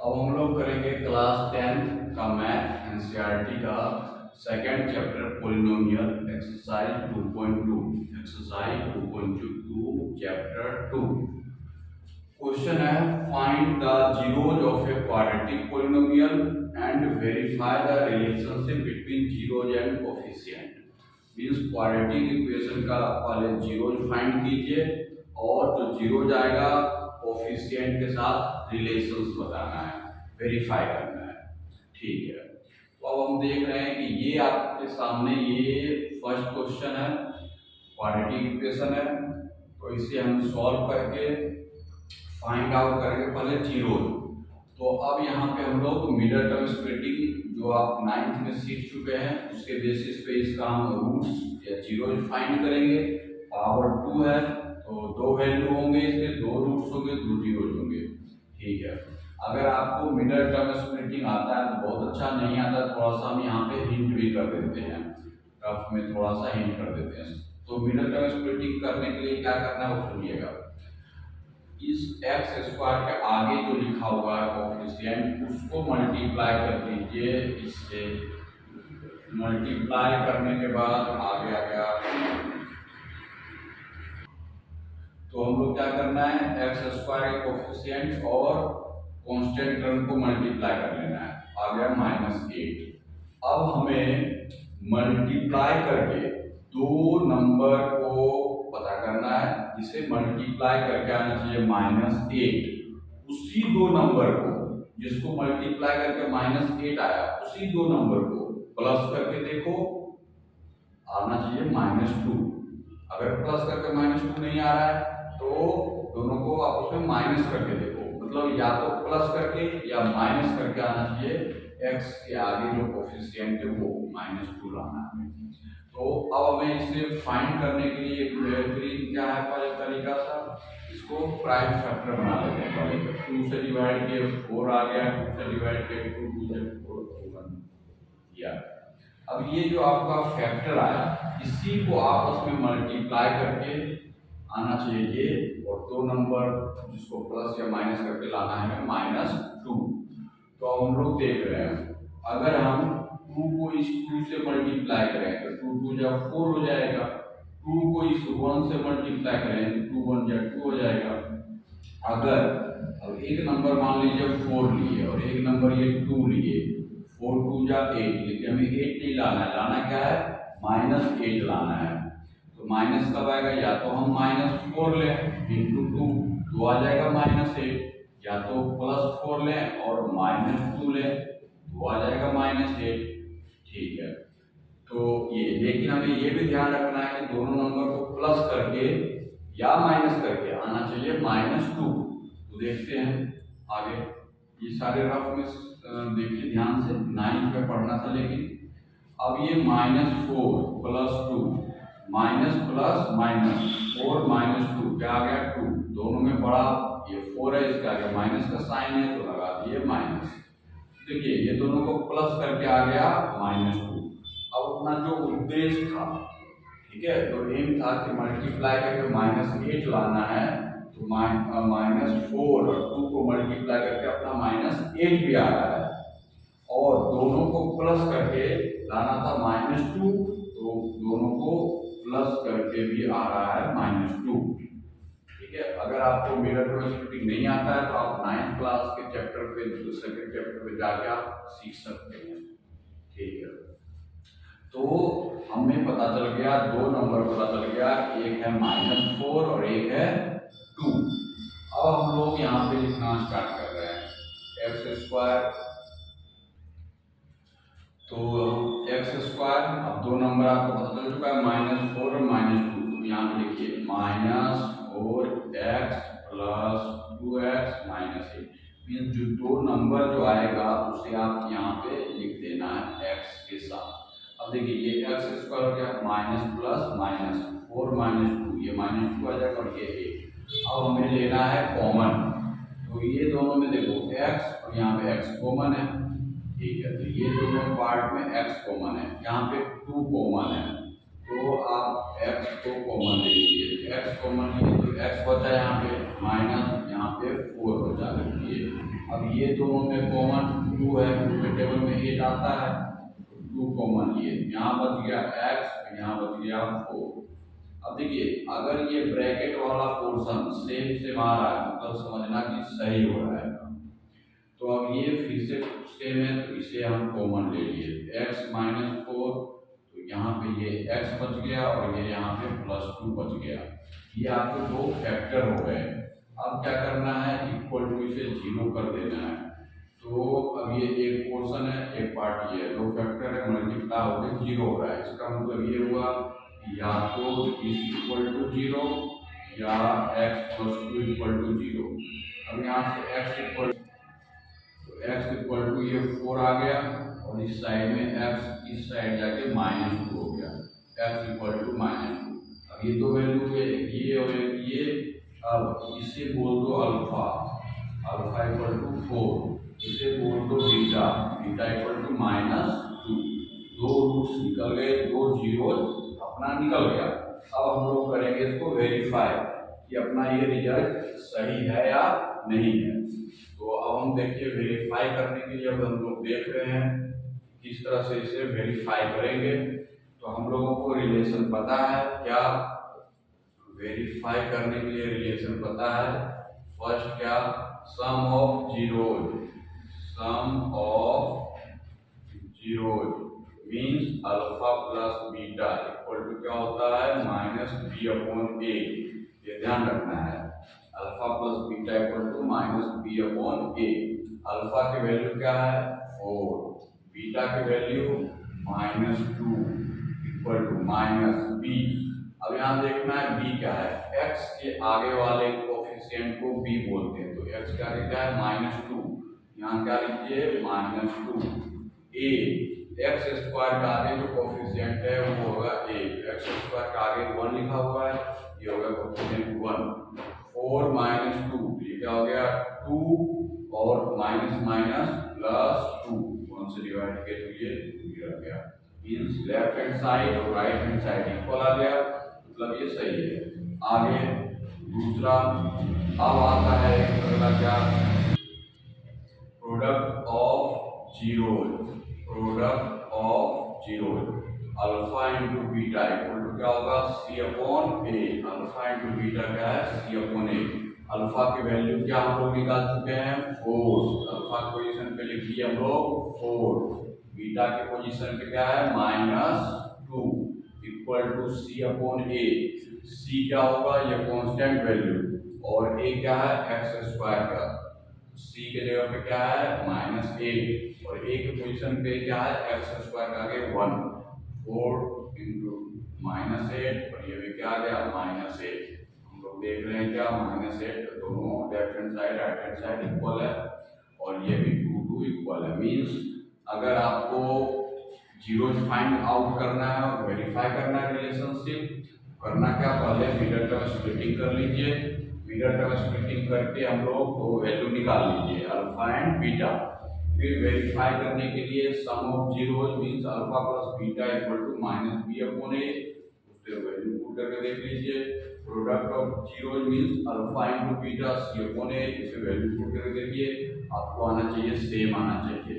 अब हम लोग करेंगे क्लास 10 का मैथ एनसीईआरटी का second chapter polynomial exercise 2.2 chapter 2। Question है find the zeroes of a quadratic polynomial and verify the relationship between zeroes and coefficient. Means quadratic equation का पहले जीरोज फाइंड कीजिए और जो जीरोज आएगा कोफिशिएंट के साथ रिलेशंस बताना है, वेरीफाई करना है। ठीक है, तो अब हम देख रहे हैं कि ये आपके सामने ये फर्स्ट क्वेश्चन है, क्वाड्रेटिक इक्वेशन है। तो इसे हम सॉल्व करके फाइंड आउट करेंगे पहले जीरो। तो अब यहाँ पे हम लोग मिडल टर्म स्प्लिटिंग जो आप 9th में सीख चुके हैं उसके बेसिस पे इसका हम रूट्स या जीरो फाइंड करेंगे। पावर 2 है तो दो वैल्यू होंगे, इसके दो रूट्स होंगे, दो जीरोज होंगे। ठीक है, अगर आपको मिडल टर्म स्प्लिटिंग आता है तो बहुत अच्छा, नहीं आता थोड़ा सा हम यहाँ पे हिंट भी कर देते हैं, रफ में थोड़ा सा हिंट कर देते हैं। तो मिडल टर्म स्प्लिटिंग करने के लिए क्या करना है वो सुनिएगा। इस एक्स स्क्वायर के आगे जो लिखा हुआ है कोफिशिएंट उसको मल्टीप्लाई कर दीजिए इससे। मल्टीप्लाई करने के बाद आगे आ गया तो हम लोग क्या करना है, एक्स स्क्वायर के कोफिशिएंट और कांस्टेंट टर्म को मल्टीप्लाई कर लेना है, आ गया -8। अब हमें मल्टीप्लाई करके दो नंबर को पता करना है, जिसे मल्टीप्लाई करके आना चाहिए -8। उसी दो नंबर को जिसको मल्टीप्लाई करके -8 आया उसी दो नंबर को प्लस करके देखो, आना चाहिए -2। अगर प्लस करके -2 नहीं आ रहा है तो दोनों को आपस में माइनस करके देखो, मतलब या तो प्लस करके या माइनस करके आना चाहिए। एक्स के आगे जो कोफिशिएंट है वो -2 लाना है। तो अब हमें इसे फाइंड करने के लिए एक बेहतरीन क्या है पहले तरीका सा, इसको प्राइम फैक्टर बना लेते हैं। पहले 2 से डिवाइड किए 4 आ गया, 2 से डिवाइड किए 2, 2 से 4 1 किया। अब ये जो आपका फैक्टर आया इसी को आपस में मल्टीप्लाई करके आना चाहिए ये, और दो नंबर जिसको प्लस या माइनस करके लाना है -2। तो अब हम लोग देख रहे हैं अगर हम 2 को इस 2 से मल्टीप्लाई करें तो 2 2 जा 4 हो जाएगा। 2 को इस 1 से मल्टीप्लाई करें तो 2 1 जा 2 हो जाएगा। अगर अब एक नंबर मान लीजिए 4 लिए और एक नंबर ये 2 लिए, 4 2 जा 8, लेकिन हमें 8 नहीं लाना है, लाना क्या है -8 लाना है। तो माइनस कब आएगा, या तो हम -4 लें इंटू 2 तो आ जाएगा -8, या तो +4 लें और -2 लें तो आ जाएगा -8। ठीक है, तो ये लेकिन हमें ये भी ध्यान रखना है कि दोनों नंबर को प्लस करके या माइनस करके आना चाहिए -2। तो देखते हैं आगे, ये सारे रफ में देखिए ध्यान से, 9th में पढ़ना था। लेकिन अब ये -4 + 2 माइनस प्लस माइनस 4 -2 क्या आ गया 2, दोनों में बड़ा ये 4 है, इसका आगे माइनस का साइन है तो लगा दिए माइनस। देखिए ये दोनों को प्लस करके आ गया -2। अब अपना जो उद्देश्य था, ठीक है, तो एम था कि मल्टीप्लाई करके -8 लाना है, तो -4 और 2 को मल्टीप्लाई करके अपना -8 भी आ रहा है, और दोनों को प्लस करके लाना था -2, तो दोनों को प्लस करके भी आ रहा है -2। ठीक है, अगर आपको मिरर टर्म स्प्लिटिंग नहीं आता है तो आप 9th क्लास के चैप्टर पे, सेकंड चैप्टर पे जाके आप सीख सकते हैं। ठीक है, तो हमें पता चल गया, दो नंबर पता चल गया, एक है -4 और एक है 2। अब हम लोग यहाँ पे लिखना स्टार्ट कर रहे हैं एक्स स्क्वायर। तो एक्स स्क्वायर, अब दो नंबर आपको पता चल चुका है -4 और -2। तो यहाँ पे लिखिए -4x + 2x -8। मीन्स जो दो नंबर जो आएगा उसे आप यहाँ पे लिख देना है x के साथ। अब देखिए ये एक्स स्क्वायर हो गया, माइनस प्लस माइनस 4 -2, ये -2 आ जाएगा और ये 8। अब हमें लेना है कॉमन, तो ये दोनों में देखो x और यहाँ पे x कॉमन है। ठीक है, तो ये दोनों पार्ट में x कॉमन है, यहाँ पे 2 कॉमन है, तो आप x को कॉमन ले लीजिए। x कॉमन लिए तो x बचा यहाँ पे माइनस, यहाँ पे 4 बचा, लिखिए अब ये दोनों में कॉमन 2 है, 2 के टेबल में 8 आता है, 2 कॉमन लिए, यहाँ बच गया x, यहाँ बच गया 4। अब देखिए अगर ये ब्रैकेट वाला पोर्शन सेम आ रहा है मतलब समझना कि सही हो रहा है। तो अब ये फिर से सेम है तो इसे हम कॉमन ले लिए, x माइनस 4, तो यहाँ पे ये x बच गया और ये यहाँ पे +2 बच गया। ये आपके दो फैक्टर हो गए। अब क्या करना है, इक्वल टू इसे 0 कर देना है। तो अब ये एक पोर्शन है, एक पार्ट ये है, दो फैक्टर है, मल्टीप्लाई होकर 0 हो रहा है। इसका मतलब ये हुआ या तो इज इक्वल टू 0 या x + 2 इक्वल टू 0। अब यहाँ से x इक्वल टू ये 4 आ गया और इस साइड में x इस साइड जाके -2 हो गया, x इक्वल टू -2। अब ये दो वैल्यू है, ये और ये। अब इसे बोल दो अल्फा, अल्फा इक्वल टू 4, इसे बोल दो बीटा, बीटा इक्वल टू -2। दो रूट्स निकल गए, दो जीरो अपना निकल गया। अब हम लोग करेंगे इसको वेरीफाई कि अपना ये रिजल्ट सही है या नहीं है। तो अब हम देखिए वेरीफाई करने के लिए अब हम लोग देख रहे हैं किस तरह से इसे वेरीफाई करेंगे। तो हम लोगों को रिलेशन पता है क्या, वेरीफाई करने के लिए रिलेशन पता है। फर्स्ट क्या, sum of zeroes, sum of zeroes means alpha plus beta equal to क्या होता है -b/a। ये ध्यान रखना है, alpha plus beta equal to -b/a। Alpha की वैल्यू क्या है 4, बीटा की वैल्यू -2 इक्वल टू -b। अब यहाँ देखना है b क्या है, x के आगे वाले कोफिशिएंट को b बोलते हैं, तो x का क्या है -2, यहाँ क्या लिखिए -2। a, x स्क्वायर का आगे जो कोफिशिएंट है वो होगा 1, x स्क्वायर का आगे 1 लिखा हुआ है, ये होगा कोफिशिएंट 1। 4 - 2 ये क्या हो गया 2 और माइनस माइनस +2, 1 से डिवाइड किया तो ये 2 रह गया। मींस लेफ्ट हैंड साइड और राइट हैंड साइड इक्वल आ गया, मतलब ये सही है। आगे दूसरा, अब आता है अगला क्या, product of zeros, product of zeros, alpha into beta equal to क्या होगा c/a। अल्फा इंटू बीटा क्या है c/a। अल्फा की वैल्यू क्या हम लोग निकाल चुके हैं 4, अल्फा पोजीशन पे लिख दिए हम लोग 4, बीटा के पोजीशन पे क्या है -2 इक्वल टू c/a। c क्या होगा, ये कांस्टेंट वैल्यू, और a क्या है x² का, c के जगह पे क्या है -8 और a के पोजीशन पे क्या है x² का आगे 1, 4 इंटू -8 और ये भी क्या आ गया -8। हम लोग देख रहे हैं क्या -8, दोनों left hand side right hand side equal है और ये भी 2 इक्वल है। मींस अगर आपको जीरोज फाइंड आउट करना है और वेरीफाई करना है रिलेशनशिप, करना क्या, पहले मिडल टर्म स्प्लिटिंग कर लीजिए, मिडल टर्म स्प्लिटिंग करके हम लोग दो वैल्यू निकाल लीजिए अल्फा एंड बीटा। फिर वेरीफाई करने के लिए sum of zeroes means alpha plus beta equal to -b/a, उससे वैल्यू पुट करके देख लीजिए। Product of zeroes means alpha into beta c/a, इसे वैल्यू पुट करके देखिए, आपको आना चाहिए सेम आना चाहिए।